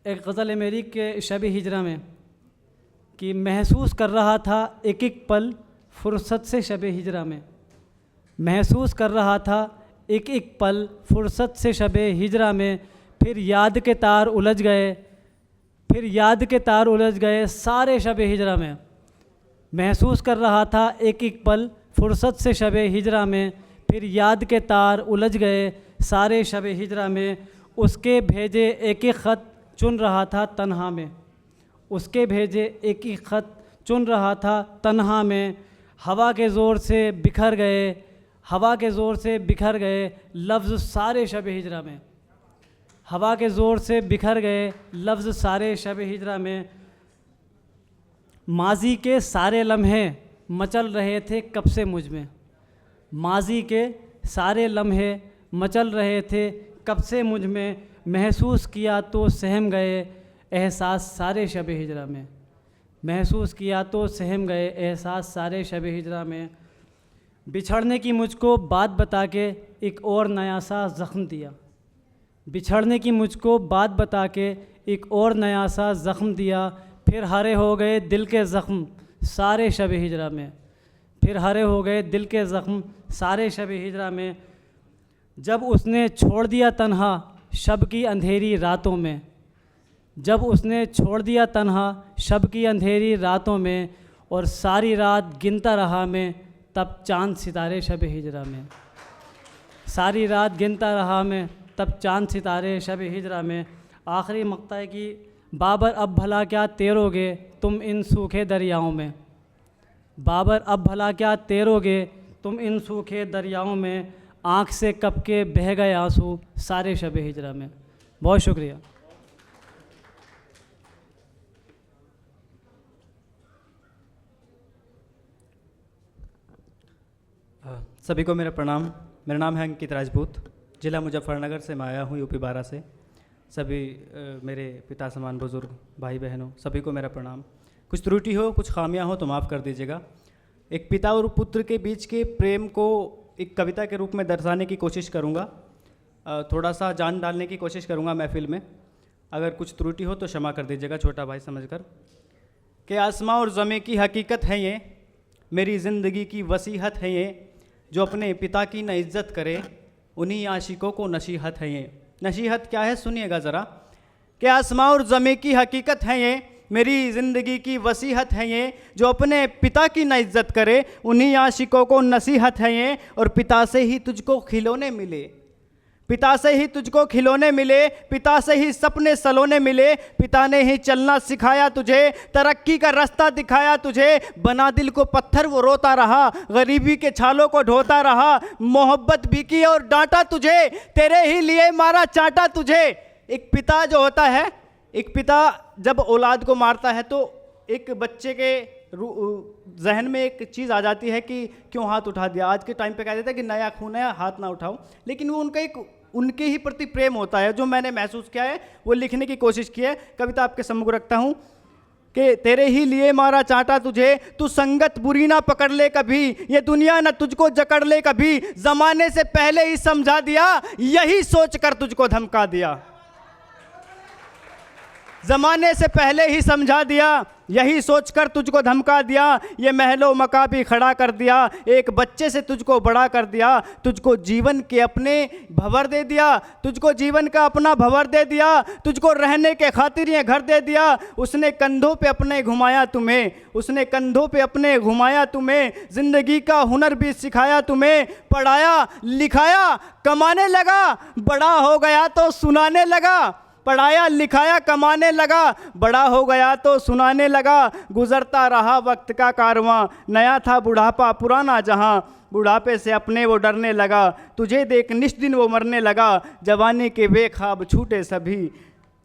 एक गज़ल है मेरी के शब हिजरा में कि महसूस कर रहा था एक एक पल फुर्सत से शब हिजरा में, महसूस कर रहा था एक एक पल फुर्सत से शब हिजरा में, फिर याद के तार उलझ गए, फिर याद के तार उलझ गए सारे शब हिजरा में। महसूस कर रहा था एक एक पल फुर्सत से शब हिजरा में, फिर याद के तार उलझ गए सारे शब हिजरा में। उसके भेजे एक एक ख़त चुन रहा था तन्हा में, उसके भेजे एक एक ख़त चुन रहा था तन्हा में। हवा के ज़ोर से बिखर गए, हवा के ज़ोर से बिखर गए लफ्ज़ सारे शब हिजरा में, हवा के ज़ोर से बिखर गए लफ्ज़ सारे शब हिजरा में। माजी के सारे लम्हे मचल रहे थे कब से मुझ में, माजी के सारे लम्हे मचल रहे थे कब से मुझ में। महसूस किया तो सहम गए एहसास सारे शब हिजरा में, महसूस किया तो सहम गए एहसास सारे शब हिजरा में। बिछड़ने की मुझको बात बता के एक और नया सा ज़ख्म दिया, बिछड़ने की मुझको बात बता के एक और नया सा ज़ख्म दिया। फिर हरे हो गए दिल के ज़ख्म सारे शब हिजरा में, फिर हरे हो गए दिल के ज़ख्म सारे शब हिजरा में। जब उसने छोड़ दिया तन्हा शब की अंधेरी रातों में, जब उसने छोड़ दिया तन्हा शब की अंधेरी रातों में, और सारी रात गिनता रहा मैं तब चाँद सितारे शब हिजरा में, सारी रात गिनता रहा मैं तब चाँद सितारे शब हिजरा में। आखिरी मक्ता है कि बाबर अब भला क्या तैरोगे तुम इन सूखे दरियाओं में, बाबर अब भला क्या तैरोगे तुम इन सूखे दरियाओं में। आँख से कब के बह गए आंसू सारे शब हिजरा में। बहुत शुक्रिया। सभी को मेरा प्रणाम। मेरा नाम है अंकित राजपूत, ज़िला मुजफ्फरनगर से मैं आया हूँ, यूपी 12 से। सभी मेरे पिता समान बुज़ुर्ग भाई बहनों सभी को मेरा प्रणाम। कुछ त्रुटि हो, कुछ खामियां हो तो माफ़ कर दीजिएगा। एक पिता और पुत्र के बीच के प्रेम को एक कविता के रूप में दर्शाने की कोशिश करूँगा, थोड़ा सा जान डालने की कोशिश करूँगा महफिल में। अगर कुछ त्रुटि हो तो क्षमा कर दीजिएगा, छोटा भाई समझकर। कि आसमां और ज़मीं की हकीकत है ये, मेरी ज़िंदगी की वसीहत है ये, जो अपने पिता की न इज़्ज़त करे उन्हीं आशिकों को नसीहत है ये। नसीहत क्या है सुनिएगा ज़रा। कि आसमां और ज़मीं की हकीकत है ये, मेरी ज़िंदगी की वसीहत है ये, जो अपने पिता की न इज़्ज़त करे उन्हीं आशिकों को नसीहत है ये। और पिता से ही तुझको खिलौने मिले, पिता से ही तुझको खिलौने मिले, पिता से ही सपने सलोने मिले। पिता ने ही चलना सिखाया तुझे, तरक्की का रास्ता दिखाया तुझे। बना दिल को पत्थर वो रोता रहा, गरीबी के छालों को ढोता रहा। मोहब्बत भी की और डांटा तुझे, तेरे ही लिए मारा चाटा तुझे। एक पिता जो होता है, एक पिता जब औलाद को मारता है तो एक बच्चे के जहन में एक चीज़ आ जाती है कि क्यों हाथ उठा दिया। आज के टाइम पे कह देता है कि नया खून है हाथ ना उठाओ, लेकिन वो उनका एक उनके ही प्रति प्रेम होता है जो मैंने महसूस किया है, वो लिखने की कोशिश की है। कविता आपके सम्मुख रखता हूँ कि तेरे ही लिए मारा चाटा तुझे, तू संगत बुरी ना पकड़ ले कभी, ये दुनिया ना तुझको जकड़ ले कभी। ज़माने से पहले ही समझा दिया, यही सोच कर तुझको धमका दिया। ज़माने से पहले ही समझा दिया, यही सोचकर तुझको धमका दिया। ये महलो मका भी खड़ा कर दिया, एक बच्चे से तुझको बड़ा कर दिया। तुझको जीवन के अपने भंवर दे दिया, तुझको जीवन का अपना भंवर दे दिया। तुझको रहने के खातिर ये घर दे दिया। उसने कंधों पे अपने घुमाया तुम्हें, उसने कंधों पे अपने घुमाया तुम्हें। ज़िंदगी का हुनर भी सिखाया तुम्हें, पढ़ाया लिखाया कमाने लगा। बड़ा हो गया तो सुनाने लगा, पढ़ाया लिखाया कमाने लगा। बड़ा हो गया तो सुनाने लगा। गुजरता रहा वक्त का कारवां, नया था बुढ़ापा पुराना जहां। बुढ़ापे से अपने वो डरने लगा, तुझे देख निश दिन वो मरने लगा। जवानी के वे ख्वाब छूटे सभी,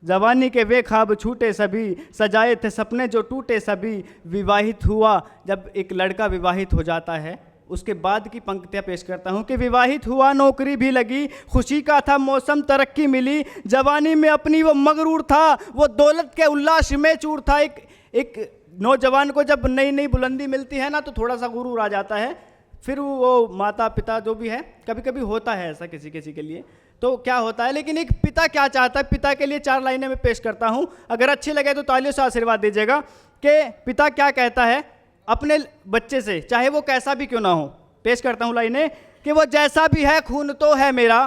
जवानी के वे ख्वाब छूटे सभी। सजाए थे सपने जो टूटे सभी। विवाहित हुआ, जब एक लड़का विवाहित हो जाता है उसके बाद की पंक्तियाँ पेश करता हूँ कि विवाहित हुआ नौकरी भी लगी, खुशी का था मौसम तरक्की मिली। जवानी में अपनी वो मगरूर था, वो दौलत के उल्लास में चूर था। एक नौजवान को जब नई नई बुलंदी मिलती है ना तो थोड़ा सा गुरूर आ जाता है, फिर वो माता पिता जो भी है, कभी कभी होता है ऐसा किसी किसी के लिए, तो क्या होता है। लेकिन एक पिता क्या चाहता है, पिता के लिए 4 लाइनें मैं पेश करता हूं, अगर अच्छी लगे तो तालियों से आशीर्वाद दीजिएगा कि पिता क्या कहता है अपने बच्चे से, चाहे वो कैसा भी क्यों ना हो। पेश करता हूं लाइनें कि वो जैसा भी है खून तो है मेरा,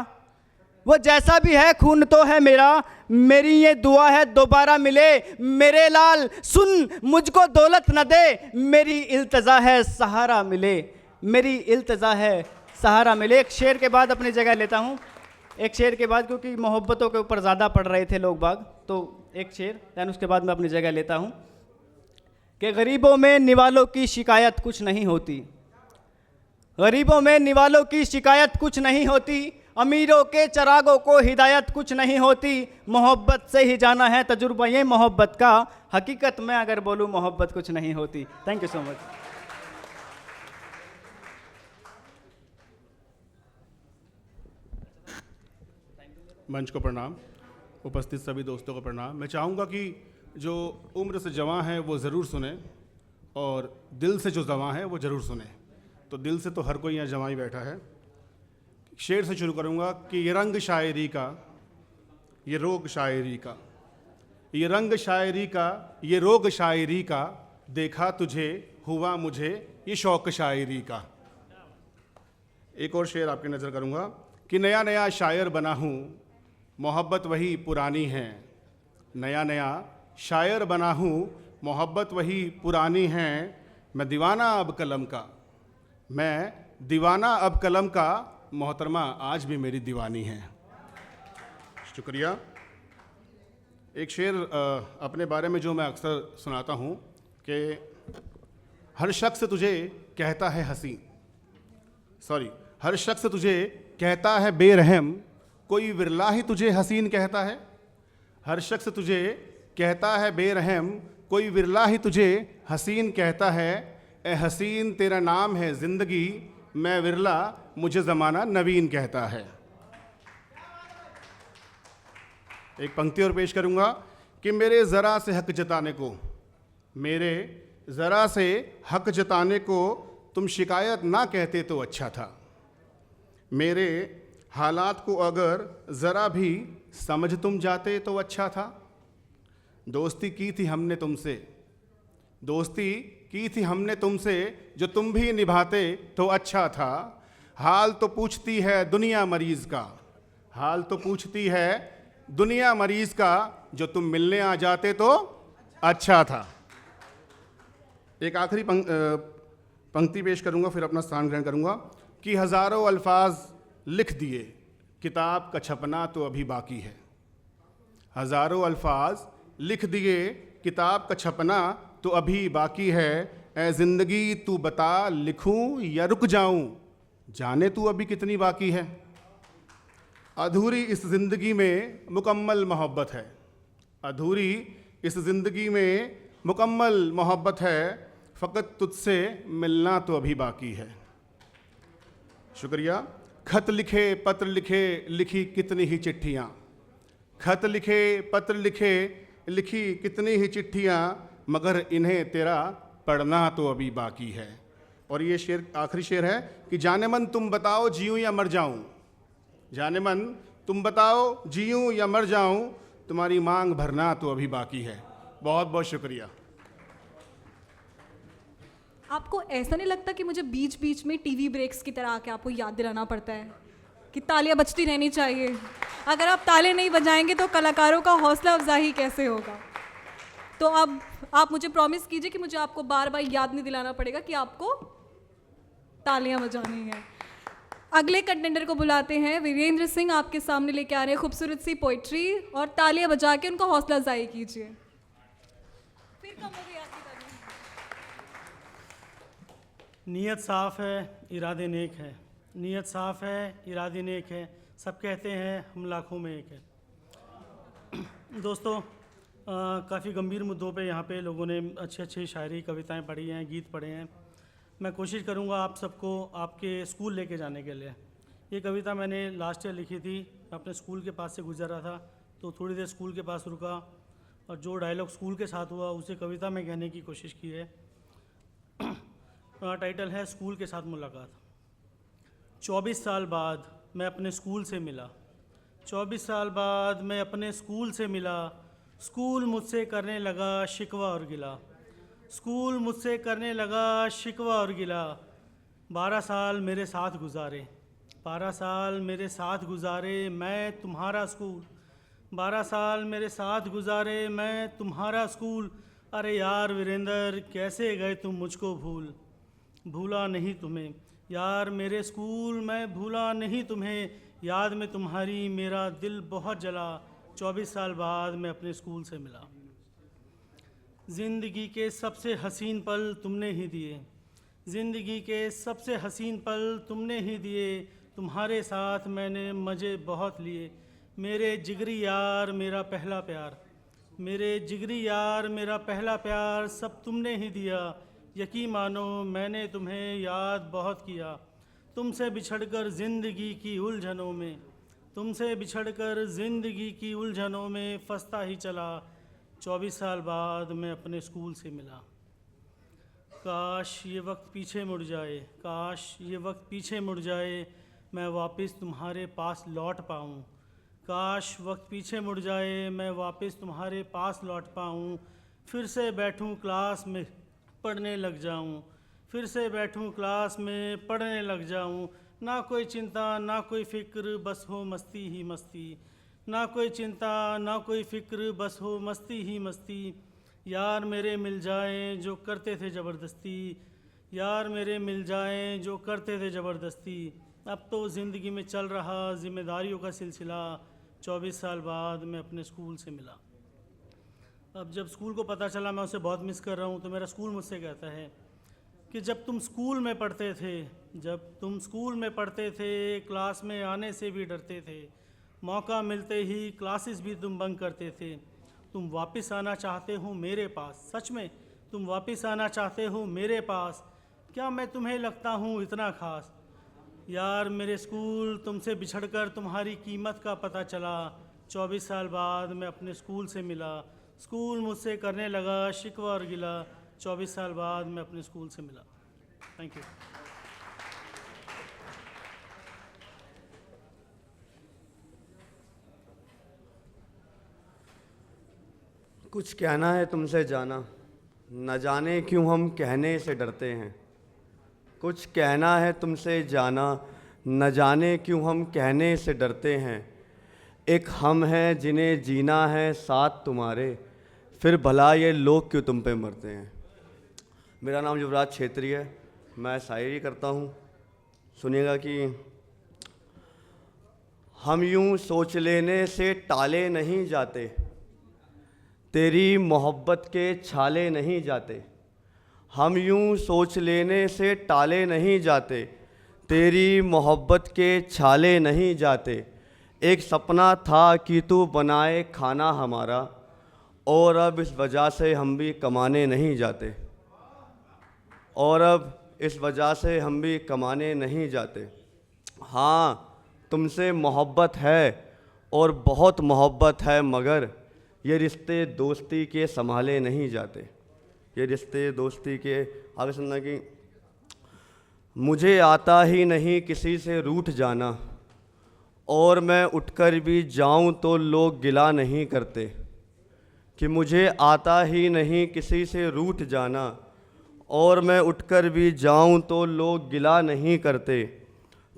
वो जैसा भी है खून तो है मेरा, मेरी ये दुआ है दोबारा मिले मेरे लाल, सुन मुझको दौलत न दे, मेरी इल्तजा है सहारा मिले, मेरी इल्तजा है सहारा मिले। एक शेर के बाद अपनी जगह लेता हूँ, एक शेर के बाद, क्योंकि मोहब्बतों के ऊपर ज़्यादा पढ़ रहे थे लोग बाग, तो एक शेर दैन उसके बाद मैं अपनी जगह लेता हूँ कि गरीबों में निवालों की शिकायत कुछ नहीं होती, गरीबों में निवालों की शिकायत कुछ नहीं होती, अमीरों के चरागों को हिदायत कुछ नहीं होती, मोहब्बत से ही जाना है तजुर्बा ये मोहब्बत का, हकीकत में अगर बोलूँ मोहब्बत कुछ नहीं होती। Thank you so much. मंच को प्रणाम, उपस्थित सभी दोस्तों को प्रणाम। मैं चाहूँगा कि जो उम्र से जवां है वो ज़रूर सुने और दिल से जो जवां है वो ज़रूर सुने। तो दिल से तो हर कोई यहाँ जवां ही बैठा है। शेर से शुरू करूँगा कि ये रंग शायरी का, ये रोग शायरी का, ये रंग शायरी का, ये रोग शायरी का, देखा तुझे हुआ मुझे ये शौक़ शायरी का। एक और शेर आपकी नज़र करूँगा कि नया नया शायर बना हूँ, मोहब्बत वही पुरानी है, नया नया शायर बना हूँ, मोहब्बत वही पुरानी है, मैं दीवाना अब कलम का, मैं दीवाना अब कलम का, मोहतरमा आज भी मेरी दीवानी है। शुक्रिया। एक शेर अपने बारे में जो मैं अक्सर सुनाता हूँ कि हर शख्स तुझे कहता है हंसी, हर शख्स तुझे कहता है बेरहम, कोई विरला ही तुझे हसीन कहता है, हर शख्स तुझे कहता है बेरहम, कोई विरला ही तुझे हसीन कहता है, ए हसीन तेरा नाम है ज़िंदगी, मैं विरला मुझे ज़माना नवीन कहता है। एक पंक्ति और पेश करूँगा कि मेरे ज़रा से हक जताने को, मेरे ज़रा से हक जताने को तुम शिकायत ना कहते तो अच्छा था, मेरे हालात को अगर ज़रा भी समझ तुम जाते तो अच्छा था, दोस्ती की थी हमने तुमसे, दोस्ती की थी हमने तुमसे, जो तुम भी निभाते तो अच्छा था, हाल तो पूछती है दुनिया मरीज़ का, हाल तो पूछती है दुनिया मरीज़ का, जो तुम मिलने आ जाते तो अच्छा था। एक आखिरी पंक्ति पेश करूँगा फिर अपना स्थान ग्रहण करूँगा कि हज़ारों अल्फाज लिख दिए, किताब का छपना तो अभी बाकी है, हज़ारों अल्फाज लिख दिए, किताब का छपना तो अभी बाकी है, ए ज़िंदगी तू बता लिखूं या रुक जाऊं, जाने तू अभी कितनी बाकी है, अधूरी इस ज़िंदगी में मुकम्मल मोहब्बत है, अधूरी इस ज़िंदगी में मुकम्मल मोहब्बत है, फ़कत तुझसे मिलना तो अभी बाकी है। शुक्रिया। खत लिखे पत्र लिखे लिखी कितनी ही चिट्ठियाँ, खत लिखे पत्र लिखे लिखी कितनी ही चिट्ठियाँ, मगर इन्हें तेरा पढ़ना तो अभी बाकी है। और ये शेर आखिरी शेर है कि जाने मन तुम बताओ जीऊँ या मर जाऊँ, जाने मन तुम बताओ जीऊँ या मर जाऊँ, तुम्हारी मांग भरना तो अभी बाकी है। बहुत बहुत शुक्रिया। आपको ऐसा नहीं लगता कि मुझे बीच बीच में टीवी ब्रेक्स की तरह आके आपको याद दिलाना पड़ता है कि तालियां बजती रहनी चाहिए? अगर आप ताले नहीं बजाएंगे तो कलाकारों का हौसला अफजाई कैसे होगा? तो अब आप मुझे प्रॉमिस कीजिए कि मुझे आपको बार बार याद नहीं दिलाना पड़ेगा कि आपको तालियां बजानी है। अगले कंटेंडर को बुलाते हैं। वीरेंद्र सिंह आपके सामने लेके आ रहे हैं खूबसूरत सी पोइट्री, और तालियां बजा के उनका हौसला अफजाई कीजिए। फिर कम हो गई आपकी तालियां। नीयत साफ़ है इरादे नेक है, नीयत साफ़ है इरादे नेक है, सब कहते हैं हम लाखों में एक है। दोस्तों, काफ़ी गंभीर मुद्दों पे यहाँ पे लोगों ने अच्छी अच्छी शायरी कविताएं पढ़ी हैं, गीत पढ़े हैं। मैं कोशिश करूँगा आप सबको आपके स्कूल लेके जाने के लिए। ये कविता मैंने लास्ट ईयर लिखी थी, मैं अपने स्कूल के पास से गुजर रहा था तो थोड़ी देर स्कूल के पास रुका और जो डायलॉग स्कूल के साथ हुआ उसे कविता में कहने की कोशिश की है। टाइटल है स्कूल के साथ मुलाकात। 24 साल बाद मैं अपने स्कूल से मिला, 24 साल बाद मैं अपने स्कूल से मिला। स्कूल मुझसे करने लगा शिकवा और गिला। स्कूल मुझसे करने लगा शिकवा और गिला। 12 साल मेरे साथ गुजारे, 12 साल मेरे साथ गुजारे मैं तुम्हारा स्कूल। 12 साल मेरे साथ गुजारे मैं तुम्हारा स्कूल। अरे यार वीरेंद्र, कैसे गए तुम मुझको भूल। भूला नहीं तुम्हें यार मेरे स्कूल, मैं भूला नहीं तुम्हें। याद में तुम्हारी मेरा दिल बहुत जला। 24 साल बाद मैं अपने स्कूल से मिला। ज़िंदगी के सबसे हसीन पल तुमने ही दिए। ज़िंदगी के सबसे हसीन पल तुमने ही दिए। तुम्हारे साथ मैंने मज़े बहुत लिए। मेरे जिगरी यार मेरा पहला प्यार, मेरे जिगरी यार मेरा पहला प्यार सब तुमने ही दिया। यकीन मानो मैंने तुम्हें याद बहुत किया। तुमसे बिछड़कर ज़िंदगी की उलझनों में, तुमसे बिछड़कर ज़िंदगी की उलझनों में फंसता ही चला। 24 साल बाद मैं अपने स्कूल से मिला। काश ये वक्त पीछे मुड़ जाए, काश ये वक्त पीछे मुड़ जाए, मैं वापस तुम्हारे पास लौट पाऊँ। काश वक्त पीछे मुड़ जाए, मैं वापस तुम्हारे पास लौट पाऊँ। फिर से बैठूं क्लास में पढ़ने लग जाऊं, फिर से बैठूं क्लास में पढ़ने लग जाऊं। ना कोई चिंता ना कोई फ़िक्र, बस हो मस्ती ही मस्ती। ना कोई चिंता ना कोई फ़िक्र, बस हो मस्ती ही मस्ती। यार मेरे मिल जाएं जो करते थे ज़बरदस्ती, यार मेरे मिल जाएं जो करते थे ज़बरदस्ती। अब तो ज़िंदगी में चल रहा ज़िम्मेदारियों का सिलसिला। 24 साल बाद मैं अपने स्कूल से मिला। अब जब स्कूल को पता चला मैं उसे बहुत मिस कर रहा हूँ, तो मेरा स्कूल मुझसे कहता है कि जब तुम स्कूल में पढ़ते थे, जब तुम स्कूल में पढ़ते थे, क्लास में आने से भी डरते थे। मौका मिलते ही क्लासेस भी तुम बंक करते थे। तुम वापस आना चाहते हो मेरे पास, सच में तुम वापस आना चाहते हो मेरे पास। क्या मैं तुम्हें लगता हूँ इतना ख़ास। यार मेरे स्कूल, तुमसे बिछड़कर तुम्हारी कीमत का पता चला। 24 साल बाद मैं अपने स्कूल से मिला। स्कूल मुझसे करने लगा शिकवा और गिला। 24 साल बाद मैं अपने स्कूल से मिला। Thank you. कुछ कहना है तुमसे जाना, न जाने क्यों हम कहने से डरते हैं। कुछ कहना है तुमसे जाना, न जाने क्यों हम कहने से डरते हैं। एक हम हैं जिन्हें जीना है साथ तुम्हारे, फिर भला ये लोग क्यों तुम पे मरते हैं। मेरा नाम युवराज छेत्री है, मैं शायरी करता हूँ। सुनिएगा कि हम यूं सोच लेने से टाले नहीं जाते, तेरी मोहब्बत के छाले नहीं जाते। हम यूं सोच लेने से टाले नहीं जाते, तेरी मोहब्बत के छाले नहीं जाते। एक सपना था कि तू बनाए खाना हमारा, और अब इस वजह से हम भी कमाने नहीं जाते, और अब इस वजह से हम भी कमाने नहीं जाते। हाँ तुमसे मोहब्बत है और बहुत मोहब्बत है, मगर ये रिश्ते दोस्ती के संभाले नहीं जाते। ये रिश्ते दोस्ती के आगे सुनना कि मुझे आता ही नहीं किसी से रूठ जाना, और मैं उठकर भी जाऊं तो लोग गिला नहीं करते। कि मुझे आता ही नहीं किसी से रूठ जाना, और मैं उठकर भी जाऊं तो लोग गिला नहीं करते।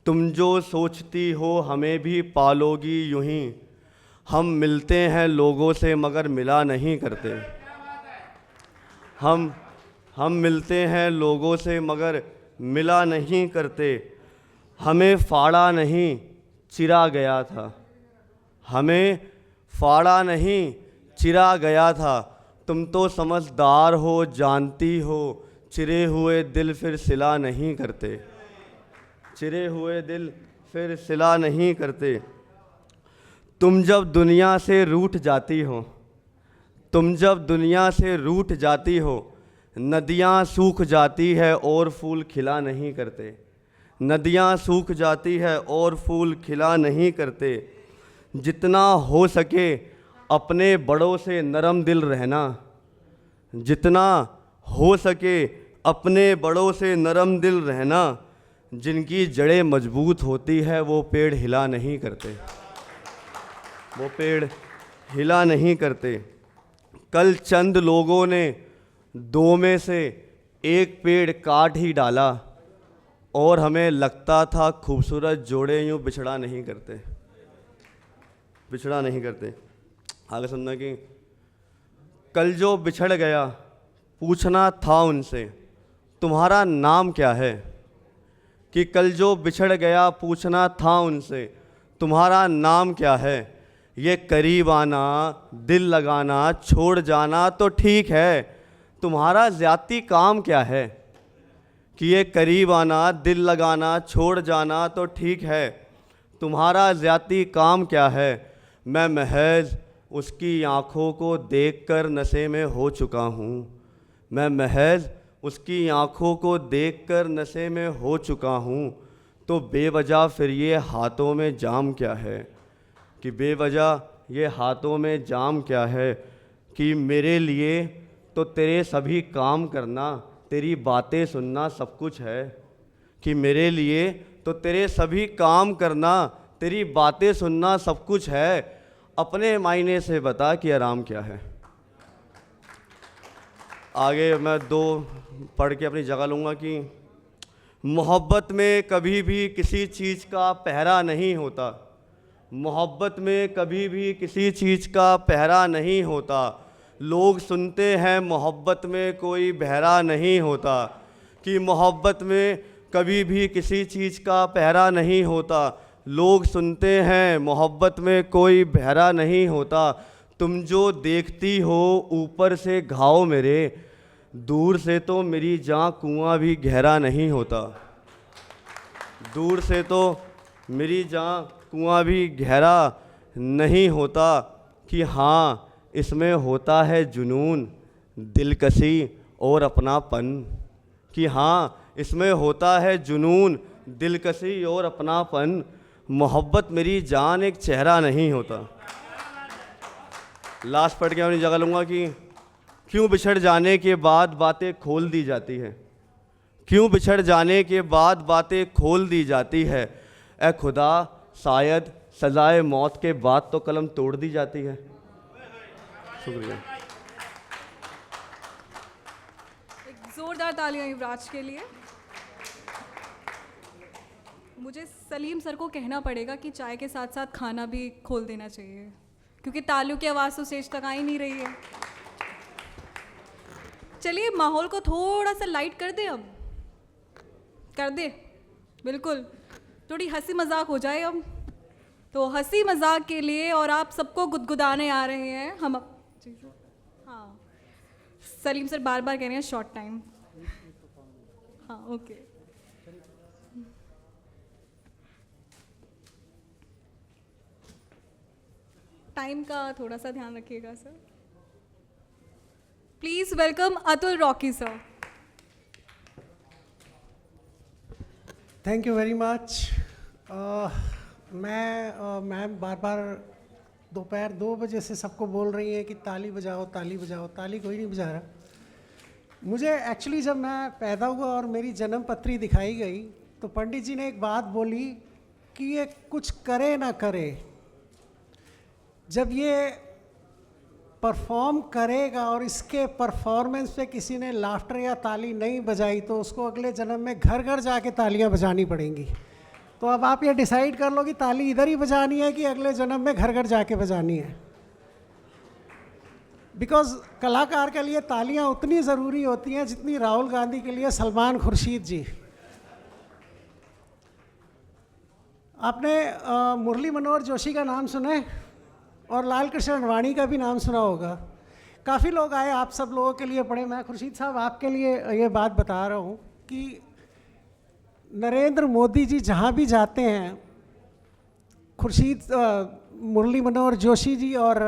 तुम जो सोचती हो हमें भी पालोगी यूं ही, हम मिलते हैं लोगों से मगर मिला नहीं करते। हम मिलते हैं लोगों से मगर मिला नहीं करते। हमें फाड़ा नहीं चिरा गया था, हमें फाड़ा नहीं चिरा गया था। तुम तो समझदार हो जानती हो, चिरे हुए दिल फिर सिला नहीं करते। चिरे हुए दिल फिर सिला नहीं करते। तुम जब दुनिया से रूठ जाती हो, तुम जब दुनिया से रूठ जाती हो, नदियाँ सूख जाती है और फूल खिला नहीं करते। नदियाँ सूख जाती है और फूल खिला नहीं करते। जितना हो सके अपने बड़ों से नरम दिल रहना, जितना हो सके अपने बड़ों से नरम दिल रहना। जिनकी जड़ें मजबूत होती है वो पेड़ हिला नहीं करते। वो पेड़ हिला नहीं करते। कल चंद लोगों ने 2 में से 1 पेड़ काट ही डाला और हमें लगता था खूबसूरत जोड़े यूँ बिछड़ा नहीं करते, बिछड़ा नहीं करते। आगे सुनना कि कल जो बिछड़ गया पूछना था उनसे तुम्हारा नाम क्या है, कि कल जो बिछड़ गया पूछना था उनसे तुम्हारा नाम क्या है। ये करीब आना दिल लगाना छोड़ जाना तो ठीक है, तुम्हारा ज़्यादती काम क्या है। कि ये करीब आना दिल लगाना छोड़ जाना तो ठीक है, तुम्हारा ज़्यादती काम क्या है। मैं महज उसकी आँखों को देखकर नशे में हो चुका हूँ, मैं महज उसकी आँखों को देखकर नशे में हो चुका हूँ। तो बेवजह फिर ये हाथों में जाम क्या है, कि बेवजह ये हाथों में जाम क्या है। कि मेरे लिए तो तेरे सभी काम करना तेरी बातें सुनना सब कुछ है, कि मेरे लिए तो तेरे सभी काम करना तेरी बातें सुनना सब कुछ है। अपने मायने से बता कि आराम क्या है। आगे मैं 2 पढ़ के अपनी जगह लूँगा कि मोहब्बत में कभी भी किसी चीज़ का पहरा नहीं होता, मोहब्बत में कभी भी किसी चीज़ का पहरा नहीं होता। लोग सुनते हैं मोहब्बत में कोई बहरा नहीं होता, कि मोहब्बत में कभी भी किसी चीज़ का पहरा नहीं होता। लोग सुनते हैं मोहब्बत में कोई बहरा नहीं होता। तुम जो देखती हो ऊपर से घाव मेरे, दूर से तो मेरी जान कुआं भी गहरा नहीं होता, दूर से तो मेरी जान कुआं भी गहरा नहीं होता। कि हाँ इसमें होता है जुनून दिलकशी और अपनापन, कि हाँ इसमें होता है जुनून दिलकशी और अपनापन। मोहब्बत मेरी जान एक चेहरा नहीं होता। लास्ट पढ़ के अपनी जगह लूँगा कि क्यों बिछड़ जाने के बाद बातें खोल दी जाती है, क्यों बिछड़ जाने के बाद बातें खोल दी जाती है। ए खुदा शायद सजाए मौत के बाद तो कलम तोड़ दी जाती है। शुक्रिया। एक जोरदार तालियां युवराज के लिए। मुझे सलीम सर को कहना पड़ेगा कि चाय के साथ साथ खाना भी खोल देना चाहिए, क्योंकि तालियों की आवाज़ तो स्टेज तक आ ही नहीं रही है। चलिए माहौल को थोड़ा सा लाइट कर दे, अब कर दे, बिल्कुल थोड़ी हंसी मजाक हो जाए अब। तो हंसी मजाक के लिए और आप सबको गुदगुदाने आ रहे हैं हम हाँ, सलीम सर बार बार कह रहे हैं शॉर्ट टाइम। हाँ ओके। टाइम का थोड़ा सा ध्यान रखिएगा sir. Please welcome Atul Rocky sir. Thank you very much. Ma'am बार बार दोपहर 2 बजे से सबको बोल रही हैं कि ताली बजाओ ताली बजाओ, ताली कोई नहीं बजा रहा। मुझे एक्चुअली जब मैं पैदा हुआ और मेरी जन्म पत्री दिखाई गई तो पंडित जी ने एक बात बोली कि ये कुछ करे ना करे, जब ये परफॉर्म करेगा और इसके परफॉर्मेंस पे किसी ने लाफ्टर या ताली नहीं बजाई तो उसको अगले जन्म में घर घर जाके तालियां बजानी पड़ेंगी। तो अब आप ये डिसाइड कर लो कि ताली इधर ही बजानी है कि अगले जन्म में घर घर जाके बजानी है। बिकॉज कलाकार के लिए तालियां उतनी ज़रूरी होती हैं जितनी राहुल गांधी के लिए सलमान खुर्शीद जी। आपने मुरली मनोहर जोशी का नाम सुना है और लाल कृष्ण अडवाणी का भी नाम सुना होगा। काफ़ी लोग आए, आप सब लोगों के लिए पढ़े। मैं खुर्शीद साहब आपके लिए ये बात बता रहा हूँ कि नरेंद्र मोदी जी जहाँ भी जाते हैं, खुर्शीद मुरली मनोहर जोशी जी और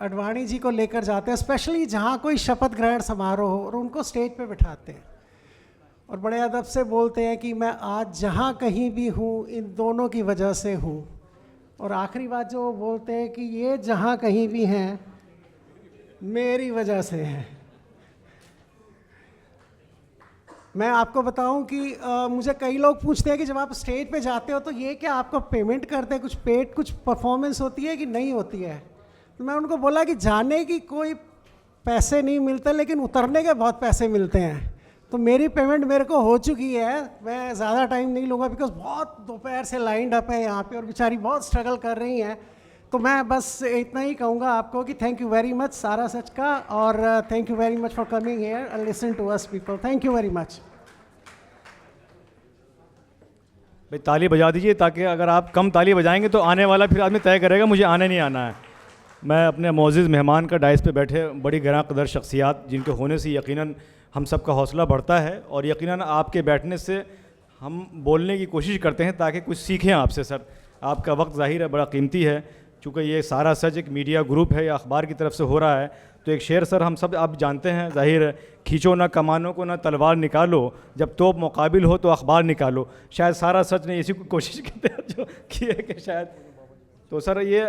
अडवाणी जी को लेकर जाते हैं, स्पेशली जहाँ कोई शपथ ग्रहण समारोह हो, और उनको स्टेज पे बिठाते हैं और बड़े अदब से बोलते हैं कि मैं आज जहाँ कहीं भी हूँ इन दोनों की वजह से हूँ। और आखिरी बात जो वो बोलते हैं कि ये जहाँ कहीं भी हैं मेरी वजह से हैं। मैं आपको बताऊं कि मुझे कई लोग पूछते हैं कि जब आप स्टेज पे जाते हो तो ये क्या आपको पेमेंट करते हैं, कुछ पेड कुछ परफॉर्मेंस होती है कि नहीं होती है? तो मैं उनको बोला कि जाने की कोई पैसे नहीं मिलते, लेकिन उतरने के बहुत पैसे मिलते हैं। तो मेरी पेमेंट मेरे को हो चुकी है, मैं ज़्यादा टाइम नहीं लूँगा, बिकॉज बहुत दोपहर से लाइंड अप है यहाँ पे और बेचारी बहुत स्ट्रगल कर रही हैं। तो मैं बस इतना ही कहूँगा आपको कि थैंक यू वेरी मच सारा सच का, और thank you very much for coming here and listen to us people. Thank you very much. भाई ताली बजा दीजिए, ताकि अगर आप कम ताली बजाएंगे तो आने वाला फिर आदमी तय करेगा मुझे आने नहीं आना है। मैं अपने मोअज़्ज़िज़ मेहमान का डाइस पे बैठे बड़ी गरां कदर शख्सियात जिनके होने से यकीनन हम सब का हौसला बढ़ता है, और यकीनन आपके बैठने से हम बोलने की कोशिश करते हैं ताकि कुछ सीखें आपसे। सर आपका वक्त ज़ाहिर है बड़ा कीमती है, चूँकि ये सारा सच एक मीडिया ग्रुप है या अखबार की तरफ से हो रहा है, तो एक शेर सर हम सब आप जानते हैं ज़ाहिर है, खींचो ना कमानों को ना तलवार निकालो, जब तोप मुकाबिल हो तो अखबार निकालो। शायद सारा सच ने इसी को कोशिश की है जो की है कि शायद। तो सर ये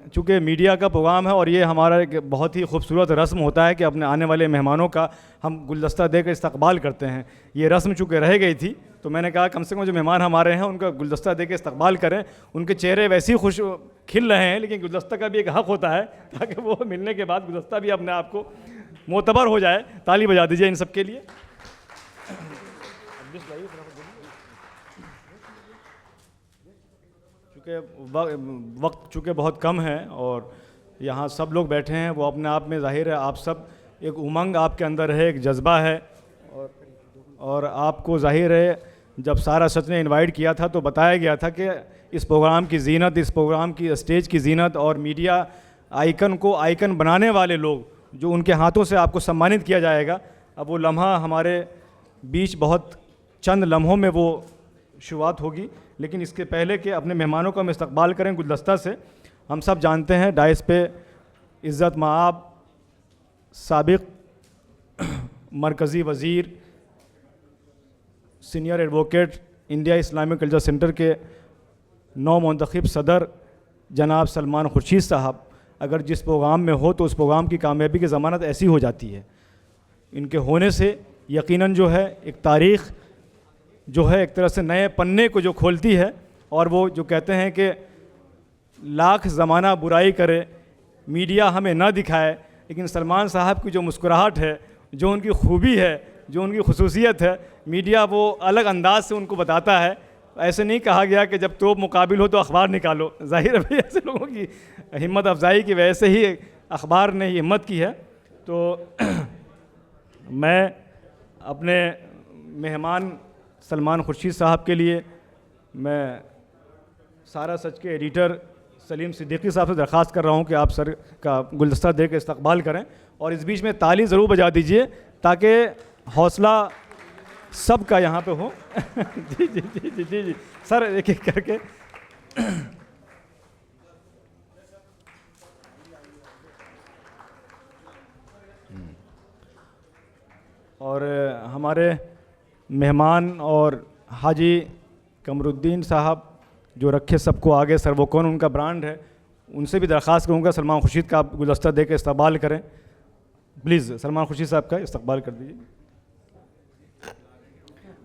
चूँकि मीडिया का प्रोग्राम है और ये हमारा एक बहुत ही खूबसूरत रस्म होता है कि अपने आने वाले मेहमानों का हम गुलदस्ता देकर इस्तकबाल करते हैं। ये रस्म चूँकि रह गई थी तो मैंने कहा कम से कम जो मेहमान हमारे हैं उनका गुलदस्ता देकर इस्तकबाल करें। उनके चेहरे वैसे ही खुश खिल रहे हैं, लेकिन गुलदस्ता का भी एक हक़ होता है ताकि वो मिलने के बाद गुलदस्ता भी अपने आप को मोतबर हो जाए। ताली बजा दीजिए इन सब के लिए। चूँकि वक्त चूँकि बहुत कम है और यहाँ सब लोग बैठे हैं, वो अपने आप में ज़ाहिर है आप सब एक उमंग आपके अंदर है, एक जज्बा है, और आपको ज़ाहिर है जब सारा सच ने इनवाइट किया था तो बताया गया था कि इस प्रोग्राम की जीनत, इस प्रोग्राम की स्टेज की जीनत और मीडिया आइकन को आइकन बनाने वाले लोग जो उनके हाथों से आपको सम्मानित किया जाएगा। अब वो लम्हा हमारे बीच बहुत चंद लम्हों में वो शुरुआत होगी, लेकिन इसके पहले कि अपने मेहमानों का हम इस्तकबाल करें गुलदस्ता से, हम सब जानते हैं डाइस पे इज़्ज़त माआब साबिक़ मरकज़ी वज़ीर, senior advocate India Islamic culture centre के नौ मुंतखब सदर जनाब सलमान खुर्शीद साहब अगर जिस प्रोग्राम में हो तो उस प्रोग्राम की कामयाबी की ज़मानत ऐसी हो जाती है। इनके होने से यकीनन जो है एक तारीख़ जो है एक तरह से नए पन्ने को जो खोलती है, और वो जो कहते हैं कि लाख ज़माना बुराई करे मीडिया हमें ना दिखाए, लेकिन सलमान साहब की जो मुस्कुराहट है, जो उनकी खूबी है, जो उनकी खसूसियत है, मीडिया वो अलग अंदाज से उनको बताता है। ऐसे नहीं कहा गया कि जब तोप मुकाबिल हो तो अखबार निकालो। ज़ाहिर है भाई ऐसे लोगों की हिम्मत अफजाई की वजह से ही अखबार ने हिम्मत की है। तो मैं अपने मेहमान सलमान खुर्शीद साहब के लिए मैं सारा सच के एडिटर सलीम सिद्दीकी साहब से दरख्वास्त कर रहा हूँ कि आप सर का गुलदस्ता दे कर इस्तकबाल करें, और इस बीच में ताली ज़रूर बजा दीजिए ताकि हौसला सब का यहाँ पे हो। जी जी जी जी जी जी सर एक एक करके। और हमारे मेहमान और हाजी कमरुद्दीन साहब जो रखे सबको आगे, सर वो कौन उनका ब्रांड है, उनसे भी दरख्वास्त करूँगा सलमान खुर्शीद का आप गुलदस्ता दे के इस्तकबाल करें। प्लीज़ सलमान खुर्शीद साहब का इस्तकबाल कर दीजिए।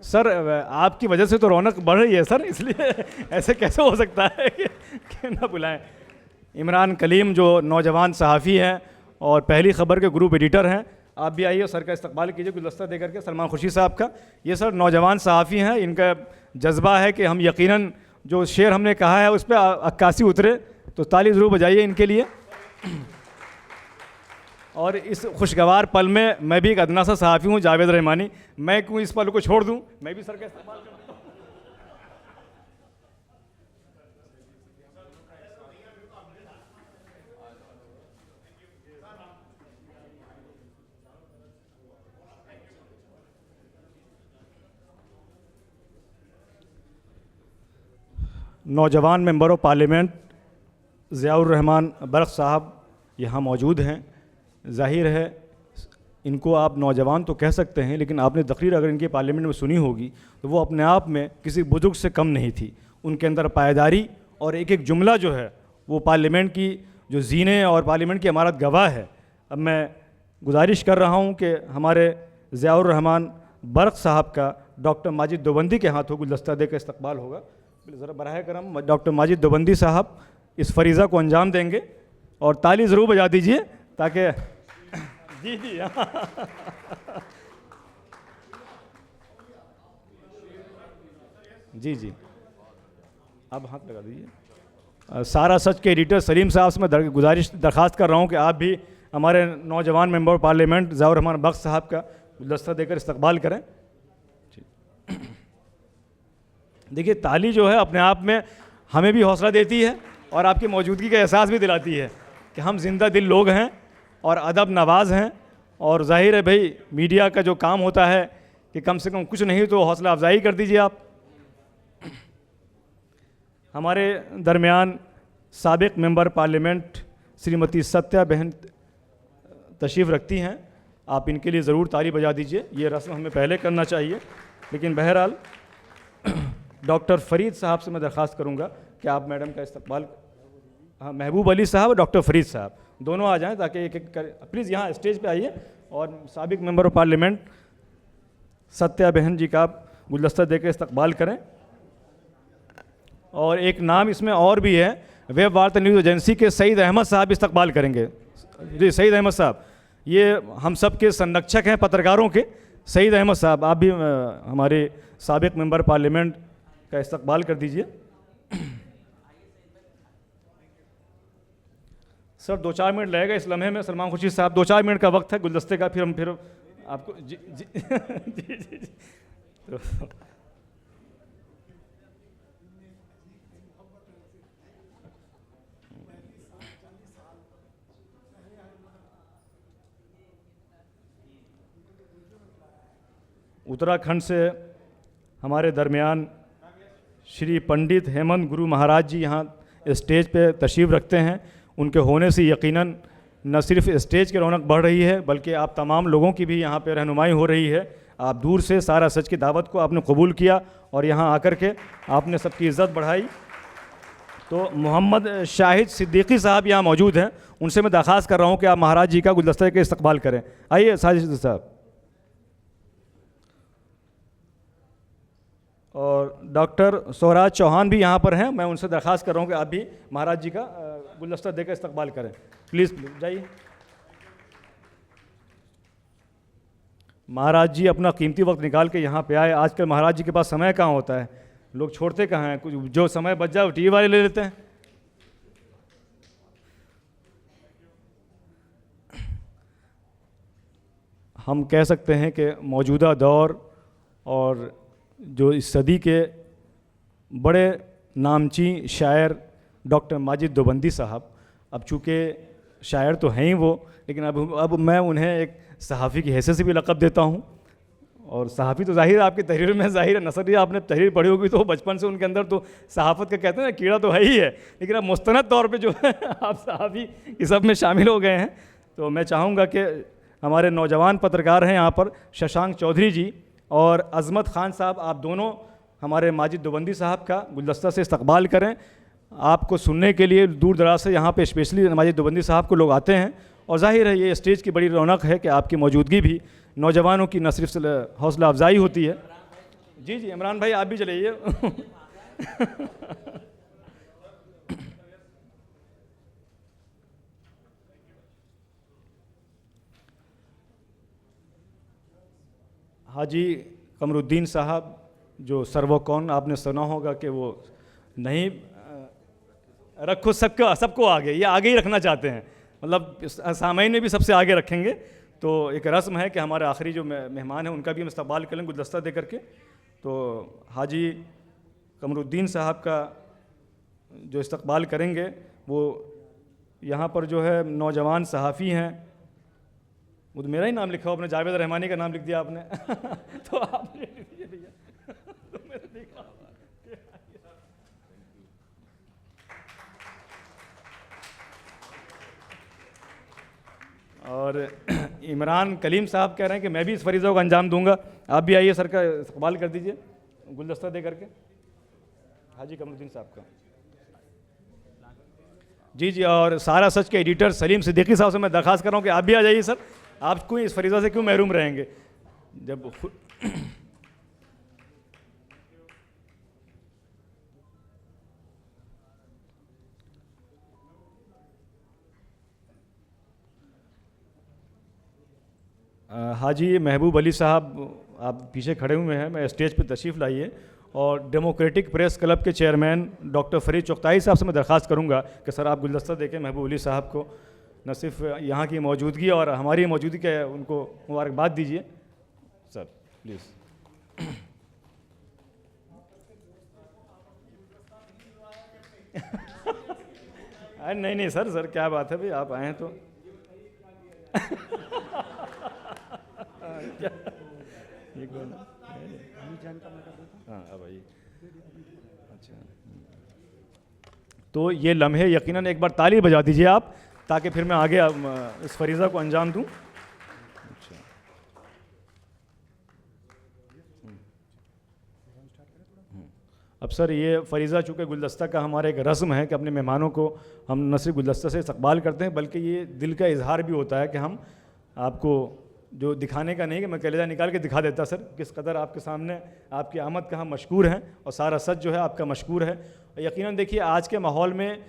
सर आपकी वजह से तो रौनक बढ़ रही है सर, इसलिए ऐसे कैसे हो सकता है कि ना बुलाएं। इमरान कलीम जो नौजवान सहाफ़ी हैं और पहली खबर के ग्रुप एडिटर हैं, आप भी आइए सर का इस्तकबाल कीजिए गुलदस्ता दे करके सलमान खुर्शीद साहब का। ये सर नौजवान सहाफ़ी हैं, इनका जज्बा है कि हम यकीनन जो शेर हमने कहा है उस पर अक्कासी उतरे, तो ताली ज़रूर बजाइए इनके लिए। और इस खुशगवार पल में मैं भी एक अदना सा सहाफ़ी हूँ जावेद रहमानी, मैं क्यों इस पल को छोड़ दूँ, मैं भी सर का इस्तेमाल करूँ। नौजवान member of parliament Ziaur Rahman Barq साहब यहाँ मौजूद हैं। ज़ाहिर है इनको आप नौजवान तो कह सकते हैं, लेकिन आपने तकरीर अगर इनके पार्लियामेंट में सुनी होगी तो वो अपने आप में किसी बुजुर्ग से कम नहीं थी। उनके अंदर पायदारी और एक एक जुमला जो है वो पार्लियामेंट की जो जीने और पार्लियामेंट की इमारत गवाह है। अब मैं गुजारिश कर रहा हूँ कि हमारे ज़ियाउर रहमान बर्क साहब का डॉक्टर माजिद देवबंदी के हाथों गुलदस्ता देकर इस्तकबाल होगा। ज़रा बराह करम डॉक्टर माजिद देवबंदी साहब इस फरीज़ा को अंजाम देंगे और ताली ज़रूर बजा दीजिए ताकि जी जी जी जी अब हाथ लगा दीजिए। सारा सच के एडिटर सलीम साहब से मैं दरख्वास्त कर रहा हूँ कि आप भी हमारे नौजवान मेंबर पार्लियामेंट ज़ाहिर रहमान बख्श साहब का गुलदस्ता देकर इस्तकबाल करें। देखिए ताली जो है अपने आप में हमें भी हौसला देती है और आपकी मौजूदगी का एहसास भी दिलाती है कि हम जिंदा दिल लोग हैं और अदब नवाज हैं। और जाहिर है भाई मीडिया का जो काम होता है कि कम से कम कुछ नहीं तो हौसला अफजाई कर दीजिए आप। हमारे दरमियान साबिक मेंबर पार्लियामेंट श्रीमती सत्या बहन तशरीफ़ रखती हैं, आप इनके लिए ज़रूर ताली बजा दीजिए। ये रस्म हमें पहले करना चाहिए, लेकिन बहरहाल डॉक्टर फरीद साहब से मैं दरख्वास्त करूँगा कि आप मैडम का इस्तकबाल, हाँ महबूब अली साहब और डॉक्टर फरीद साहब दोनों आ जाएं ताकि एक एक कर प्लीज़ यहाँ स्टेज पे आइए और साबिक मेंबर ऑफ पार्लियामेंट सत्या बहन जी का गुलदस्ता देकर इस्तकबाल करें। और एक नाम इसमें और भी है, वेब वार्ता न्यूज़ एजेंसी के सईद अहमद साहब इस्तकबाल करेंगे। जी सईद अहमद साहब, ये हम सब के संरक्षक हैं पत्रकारों के। सईद अहमद साहब आप भी हमारे साबिक मेंबर पार्लियामेंट का इस्तकबाल कर दीजिए। सर 2-4 मिनट लगेगा इस लम्हे में। सलमान खुर्शीद साहब 2-4 मिनट का वक्त है गुलदस्ते का, फिर हम आपको जी जी जी जी, जी। तो उत्तराखंड से हमारे दरमियान श्री पंडित हेमंत गुरु महाराज जी यहाँ स्टेज पे तशरीफ़ रखते हैं। उनके होने से यकीनन न सिर्फ स्टेज की रौनक बढ़ रही है बल्कि आप तमाम लोगों की भी यहाँ पे रहनुमाई हो रही है। आप दूर से सारा सच की दावत को आपने कबूल किया और यहाँ आकर के आपने सबकी इज़्ज़त बढ़ाई। तो मोहम्मद शाहिद सिद्दीकी साहब यहाँ मौजूद हैं, उनसे मैं दरख्वास्त कर रहा हूँ कि आप महाराज जी का गुलदस्ते के इस्तकबाल करें। आइए साजिद साहब। और डॉक्टर सोहराज चौहान भी यहाँ पर हैं, मैं उनसे दरख्वास्त कर रहा हूँ कि आप भी महाराज जी का गुलदस्ता देकर इस्तकबाल करें। प्लीज़ जाइए। महाराज जी अपना कीमती वक्त निकाल के यहाँ पे आए। आजकल महाराज जी के पास समय कहाँ होता है, लोग छोड़ते कहाँ हैं, कुछ जो समय बच जाए वो टीवी वाले ले लेते हैं। हम कह सकते हैं कि मौजूदा दौर और जो इस सदी के बड़े नामची शायर डॉक्टर माजिद देवबंदी साहब, अब चूँकि शायर तो हैं ही वो, लेकिन अब मैं उन्हें एक सहाफ़ी की हैसियत से भी लक़ब देता हूँ। और सहाफ़ी तो ज़ाहिर है आपकी तहरीर में ज़ाहिर है, नसरिया आपने तहरीर पढ़ी होगी तो बचपन से उनके अंदर तो सहाफ़त का कहते हैं ना कीड़ा तो है ही है, लेकिन अब मुस्तनद तौर पे जो है आप सहाफ़ी इस सब में शामिल हो गए हैं। तो मैं चाहूँगा कि हमारे नौजवान पत्रकार हैं यहाँ पर शशांक चौधरी जी और अज़मत ख़ान साहब, आप दोनों हमारे माजिद देवबंदी साहब का गुलदस्ता से इस्तकबाल करें। आपको सुनने के लिए दूर दराज से यहाँ पे स्पेशली माजिद देवबंदी साहब को लोग आते हैं और जाहिर है ये स्टेज की बड़ी रौनक है कि आपकी मौजूदगी भी नौजवानों की न सिर्फ हौसला अफजाई होती है। जी जी इमरान भाई आप भी चलिए। हाजी कमरुद्दीन साहब जो सर्वकौन आपने सुना होगा कि वो नहीं रखो सबको आगे, ये आगे ही रखना चाहते हैं, मतलब सामाइन में भी सबसे आगे रखेंगे। तो एक रस्म है कि हमारे आखिरी जो मेहमान हैं उनका भी हम इस्तकबाल करें गुलदस्ता दे करके। तो हाजी कमरुद्दीन साहब का जो इस्तकबाल करेंगे वो यहाँ पर जो है नौजवान सहाफ़ी हैं, वो तो मेरा ही नाम लिखा हो, आपने जावेद रहमानी का नाम लिख दिया आपने। तो आपने लिख दिया भैया। तो मैंने देखा। और इमरान कलीम साहब कह रहे हैं कि मैं भी इस फरीज़ा को अंजाम दूंगा, आप भी आइए सर का इस्तकबाल कर दीजिए गुलदस्ता दे करके हाजी कमरुद्दीन साहब का। जी जी और सारा सच के एडिटर सलीम सिद्दीकी साहब से मैं दरख्वास्त कर रहा हूँ कि आप भी आ जाइए सर, आप क्यों इस फरीज़ा से क्यों महरूम रहेंगे जब हाजी महबूब अली साहब आप पीछे खड़े हुए हैं, मैं स्टेज पे तशरीफ़ लाइए। और डेमोक्रेटिक प्रेस क्लब के चेयरमैन डॉक्टर फरीद चुगताई साहब से मैं दरख्वास्त करूंगा कि सर आप गुलदस्ता देखें महबूब अली साहब को, न सिर्फ यहाँ की मौजूदगी और हमारी मौजूदगी के उनको मुबारकबाद दीजिए सर प्लीज़। नहीं नहीं सर क्या बात है भाई, आप आए हैं तो ये कौन हाँ अब आइए। अच्छा तो ये लम्हे यकीनन एक बार ताली बजा दीजिए आप, ताकि फिर मैं आगे इस फरीज़ा को अंजाम दूं। अच्छा अब सर ये फरीज़ा चूँकि गुलदस्ता का हमारा एक रस्म है कि अपने मेहमानों को हम न सिर्फ गुलदस्ता से इस्तकबाल करते हैं बल्कि ये दिल का इजहार भी होता है कि हम आपको जो दिखाने का नहीं कि मैं कलेजा निकाल के दिखा देता सर किस कदर आपके सामने आपकी आमद का हम मशकूर हैं और सारा सच जो है आपका मशकूर है। यकीनन देखिए आज के माहौल में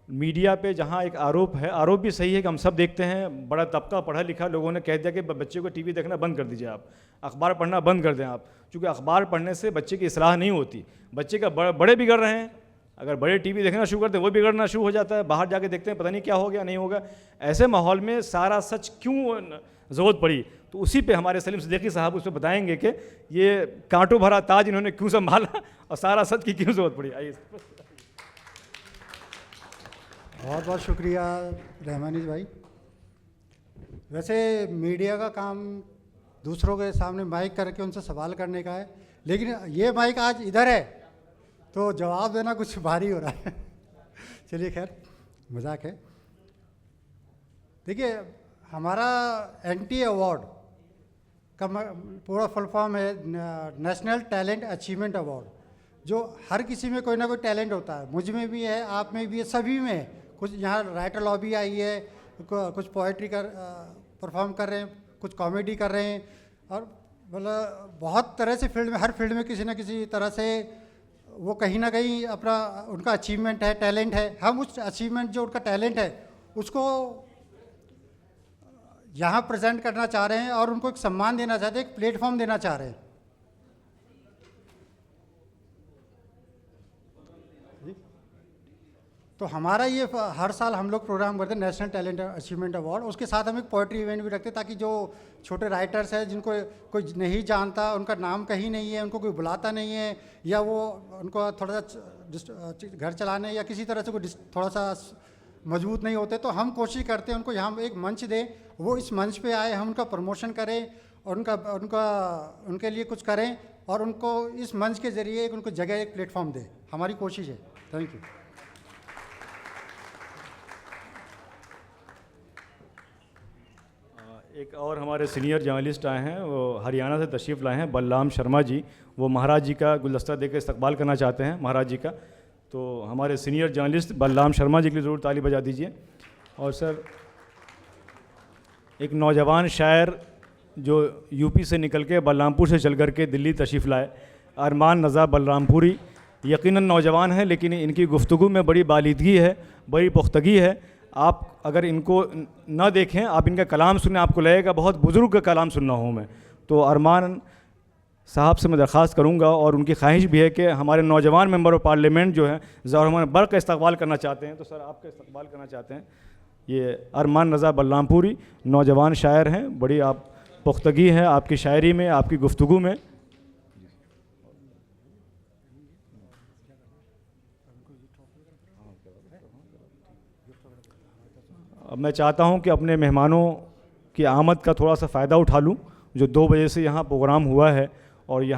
मीडिया पे जहाँ एक आरोप है, आरोप भी सही है कि हम सब देखते हैं, बड़ा तबका पढ़ा लिखा लोगों ने कह दिया कि बच्चे को टीवी देखना बंद कर दीजिए, आप अखबार पढ़ना बंद कर दें आप, क्योंकि अखबार पढ़ने से बच्चे की इस्लाह नहीं होती, बच्चे का बड़े बिगड़ रहे हैं। अगर बड़े टीवी देखना शुरू करते हैं वो बिगड़ना शुरू हो जाता है, बाहर जाके देखते हैं पता नहीं क्या हो गया नहीं होगा। ऐसे माहौल में सारा सच क्यों ज़रूरत पड़ी, तो उसी पे हमारे सलीम सिद्दीकी साहब उस पर बताएंगे कि ये कांटों भरा ताज इन्होंने क्यों संभाला और सारा सच की क्यों ज़रूरत पड़ी। आइए। बहुत बहुत शुक्रिया रहमानी भाई। वैसे मीडिया का काम दूसरों के सामने माइक करके उनसे सवाल करने का है, लेकिन ये माइक आज इधर है तो जवाब देना कुछ भारी हो रहा है। चलिए खैर मजाक है। देखिए हमारा NTA अवार्ड का पूरा फुल फॉर्म है नेशनल टैलेंट अचीवमेंट अवार्ड, जो हर किसी में कोई ना कोई टैलेंट होता है, मुझ में भी है, आप में भी है, सभी में है। कुछ यहाँ राइटर लॉबी आई है, कुछ पोइट्री परफॉर्म कर रहे हैं, कुछ कॉमेडी कर रहे हैं, और मतलब बहुत तरह से फील्ड में, हर फील्ड में किसी न किसी तरह से वो कहीं ना कहीं अपना उनका अचीवमेंट है, टैलेंट है। हम उस अचीवमेंट जो उनका टैलेंट है उसको यहाँ प्रेजेंट करना चाह रहे हैं और उनको एक सम्मान देना चाहते हैं, एक प्लेटफॉर्म देना चाह रहे हैं। तो हमारा ये हर साल हम लोग प्रोग्राम करते हैं नेशनल टैलेंट अचीवमेंट अवार्ड, उसके साथ हम एक पोइट्री इवेंट भी रखते हैं ताकि जो छोटे राइटर्स हैं जिनको कोई नहीं जानता, उनका नाम कहीं नहीं है, उनको कोई बुलाता नहीं है, या वो उनको थोड़ा सा घर चलाने या किसी तरह से कोई थोड़ा सा मजबूत नहीं होते, तो हम कोशिश करते हैं उनको यहाँ एक मंच दें, वो इस मंच पे आए, हम उनका प्रमोशन करें और उनके लिए कुछ करें और उनको इस मंच के ज़रिए एक उनको जगह, एक प्लेटफॉर्म दें। हमारी कोशिश है। Thank you. एक और हमारे सीनियर जर्नलिस्ट आए हैं, वो हरियाणा से तशरीफ़ लाए हैं, बलराम शर्मा जी। वो महाराज जी का गुलदस्ता देकर इस्तकबाल करना चाहते हैं महाराज जी का, तो हमारे सीनियर जर्नलिस्ट बलराम शर्मा जी के लिए ज़रूर ताली बजा दीजिए। और सर एक नौजवान शायर जो यूपी से निकल के बलरामपुर से चल कर के दिल्ली तशरीफ़ लाए, अरमान नज़ा बलरामपुरी, यकीनन नौजवान है लेकिन इनकी गुफ्तगू में बड़ी बालिदगी है, बड़ी पुख्तगी है। आप अगर इनको ना देखें, आप इनका कलाम सुने, आपको लगेगा बहुत बुज़ुर्ग का कलाम सुन रहा हूँ मैं। तो अरमान साहब से मैं दरख्वास्त करूँगा और उनकी ख्वाहिश भी है कि हमारे नौजवान मेंबर ऑफ पार्लियामेंट जो हैं ज़रूर बर का इस्तकबाल करना चाहते हैं, तो सर आपका इस्तकबाल करना चाहते हैं। ये अरमान रज़ा बलरामपुरी नौजवान शायर हैं, बड़ी आप पुख्तगी है आपकी शायरी में, आपकी गुफ्तगू में। अब मैं चाहता हूं कि अपने मेहमानों की आमद का थोड़ा सा फ़ायदा उठा लूं, जो 2 बजे से यहाँ प्रोग्राम हुआ है और यहाँ